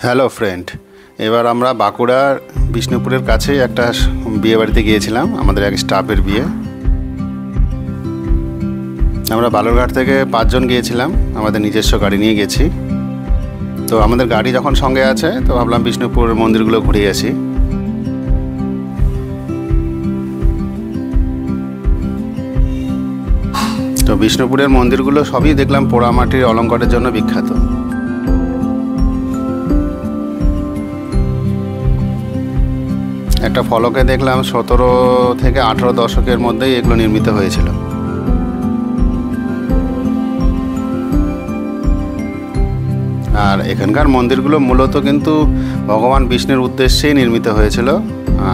Hello friend, এবার আমরা বাঁকুড়ার বিষ্ণুপুরের কাছে একটা বিয়ে বাড়িতে গিয়েছিলাম, আমাদের এক স্টাফের বিয়ে। আমরা বালুরঘাট থেকে 5 জন গিয়েছিলাম, আমাদের নিজস্ব গাড়ি নিয়ে গেছি। তো আমাদের গাড়ি যখন সঙ্গে আছে তো ভাবলাম বিষ্ণুপুর মন্দিরগুলো ঘুরে আসি। তো বিষ্ণুপুরের মন্দিরগুলো সবই দেখলাম পোড়ামাটির অলঙ্কারের জন্য বিখ্যাত। একটা ফলকে দেখলাম 17 থেকে 18 দশকের মধ্যেই এগুলো নির্মিত হয়েছিল। আর এখানকার মন্দিরগুলো মূলত কিন্তু ভগবান বিষ্ণুর উদ্দেশ্যেই নির্মিত হয়েছিল,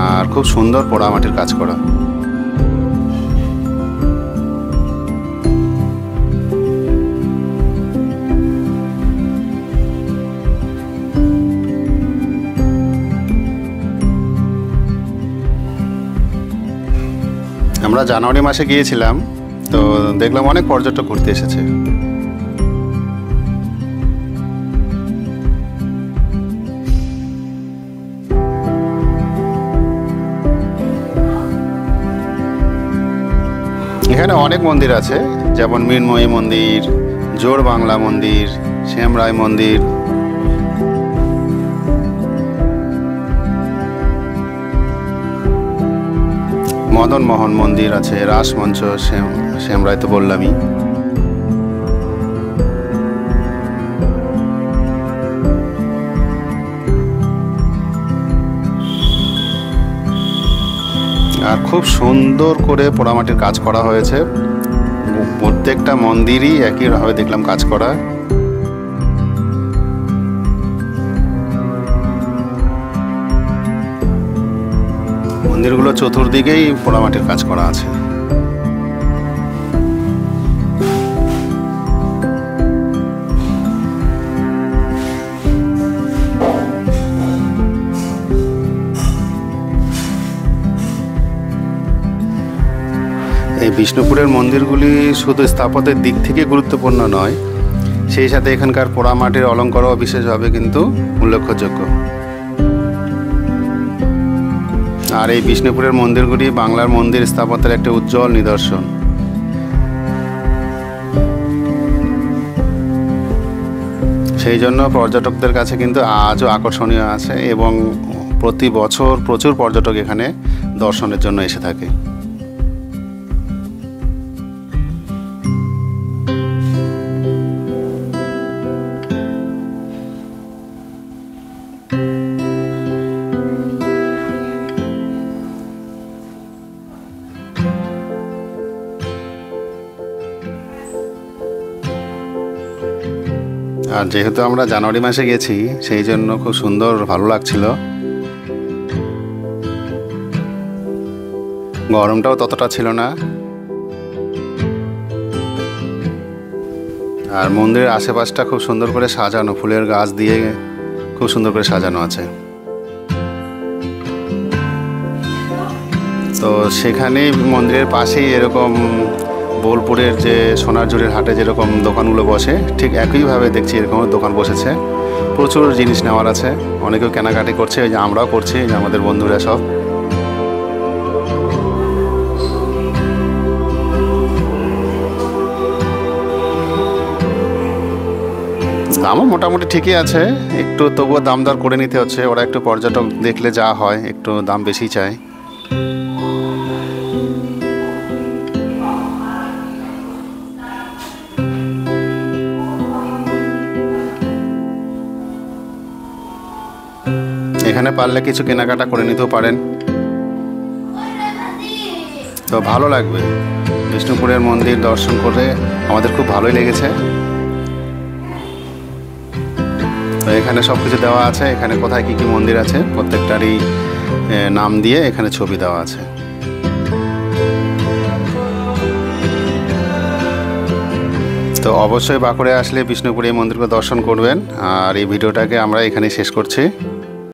আর খুব সুন্দর পোড়ামাটির কাজ করা। আমরা জানুয়ারি মাসে গিয়েছিলাম, তো দেখলাম অনেক পর্যটক ঘুরতে এসেছে। এখানে অনেক মন্দির আছে, যেমন মৃন্ময়ী মন্দির, জোর বাংলা মন্দির, শ্যামরায় মন্দির, মদন মোহন মন্দির আছে, রাসমঞ্চ, শ্যামরায় তো বললামই। আর খুব সুন্দর করে পোড়ামাটির কাজ করা হয়েছে, প্রত্যেকটা মন্দিরই একইভাবে দেখলাম কাজ করা। মন্দিরগুলো চতুর্দিকেই পোড়ামাটির কাজ করা আছে। এই বিষ্ণুপুরের মন্দিরগুলি শুধু স্থাপত্যের দিক থেকে গুরুত্বপূর্ণ নয়, সেই সাথে এখানকার পোড়ামাটির অলঙ্কারও বিশেষভাবে কিন্তু উল্লেখযোগ্য। আর এই বিষ্ণুপুরের মন্দিরগুলি বাংলার মন্দির স্থাপত্যের একটা উজ্জ্বল নিদর্শন। সেই জন্য পর্যটকদের কাছে কিন্তু আজও আকর্ষণীয় আছে, এবং প্রতি বছর প্রচুর পর্যটক এখানে দর্শনের জন্য এসে থাকে। আর যেহেতু আমরা জানুয়ারি মাসে গেছি, সেই জন্য খুব সুন্দর ভালো লাগছিল। গরমটাও ততটা ছিল না। আর মন্দিরের আশেপাশটা খুব সুন্দর করে সাজানো, ফুলের গাছ দিয়ে খুব সুন্দর করে সাজানো আছে। তো সেখানেই মন্দিরের পাশেই এরকম বোলপুরের যে সোনারঝুরির হাটে যেরকম দোকানগুলো বসে, ঠিক একইভাবে দেখছি এরকম দোকান বসেছে। প্রচুর জিনিস নেওয়ার আছে, অনেকেও কেনাকাটি করছে, এই যে আমরাও করছি, যে আমাদের বন্ধুরা সব। দামও মোটামুটি ঠিকই আছে, একটু তবুও দাম দর করে নিতে হচ্ছে। ওরা একটু পর্যটক দেখলে যা হয়, একটু দাম বেশি চায়। এখানে পারলে কিছু কেনাকাটা করে নিতেও পারেন, তো ভালো লাগবে। বিষ্ণুপুরের মন্দির দর্শন করে আমাদের খুব ভালোই লেগেছে। তো এখানে সব কিছু দেওয়া আছে, এখানে কোথায় কী কী মন্দির আছে প্রত্যেকটারই নাম দিয়ে এখানে ছবি দেওয়া আছে। তো অবশ্যই বাঁকুড়ায় আসলে বিষ্ণুপুর এই মন্দিরকে দর্শন করবেন। আর এই ভিডিওটাকে আমরা এখানেই শেষ করছি।